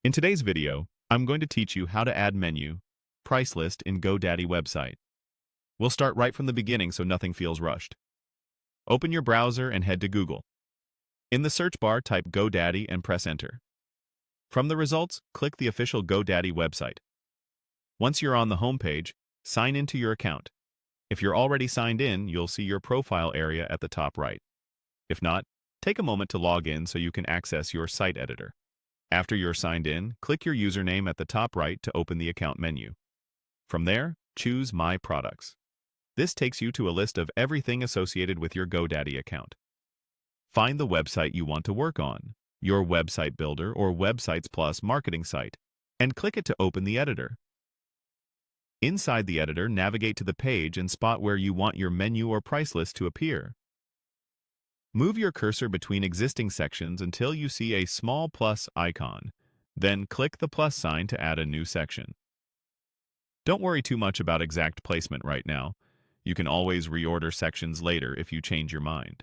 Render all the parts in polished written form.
In today's video, I'm going to teach you how to add menu, price list in GoDaddy website. We'll start right from the beginning so nothing feels rushed. Open your browser and head to Google. In the search bar, type GoDaddy and press enter. From the results, click the official GoDaddy website. Once you're on the home page, sign into your account. If you're already signed in, you'll see your profile area at the top right. If not, take a moment to log in so you can access your site editor. After you're signed in, click your username at the top right to open the account menu. From there, choose My Products. This takes you to a list of everything associated with your GoDaddy account. Find the website you want to work on, your website builder or Websites Plus marketing site, and click it to open the editor. Inside the editor, navigate to the page and spot where you want your menu or price list to appear. Move your cursor between existing sections until you see a small plus icon. Then click the plus sign to add a new section. Don't worry too much about exact placement right now. You can always reorder sections later if you change your mind.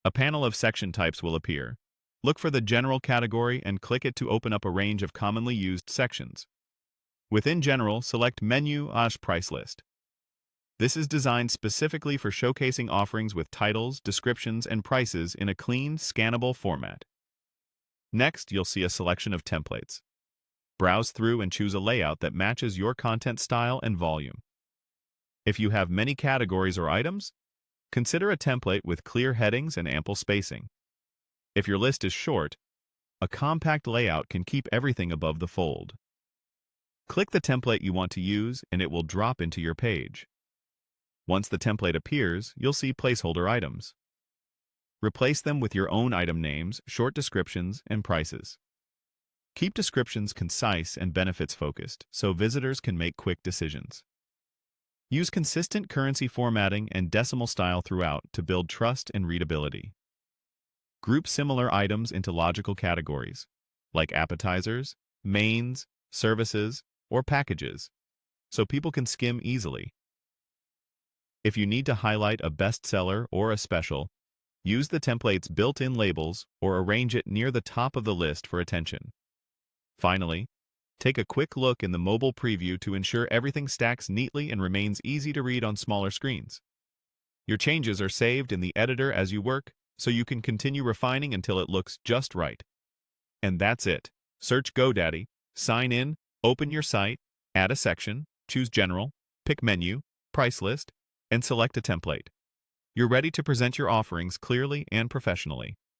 A panel of section types will appear. Look for the General category and click it to open up a range of commonly used sections. Within General, select Menu/Price List. This is designed specifically for showcasing offerings with titles, descriptions, and prices in a clean, scannable format. Next, you'll see a selection of templates. Browse through and choose a layout that matches your content style and volume. If you have many categories or items, consider a template with clear headings and ample spacing. If your list is short, a compact layout can keep everything above the fold. Click the template you want to use and it will drop into your page. Once the template appears, you'll see placeholder items. Replace them with your own item names, short descriptions, and prices. Keep descriptions concise and benefits-focused so visitors can make quick decisions. Use consistent currency formatting and decimal style throughout to build trust and readability. Group similar items into logical categories, like appetizers, mains, services, or packages, so people can skim easily. If you need to highlight a bestseller or a special, use the template's built-in labels or arrange it near the top of the list for attention. Finally, take a quick look in the mobile preview to ensure everything stacks neatly and remains easy to read on smaller screens. Your changes are saved in the editor as you work, so you can continue refining until it looks just right. And that's it. Search GoDaddy, sign in, open your site, add a section, choose General, pick Menu, Price List, and select a template. You're ready to present your offerings clearly and professionally.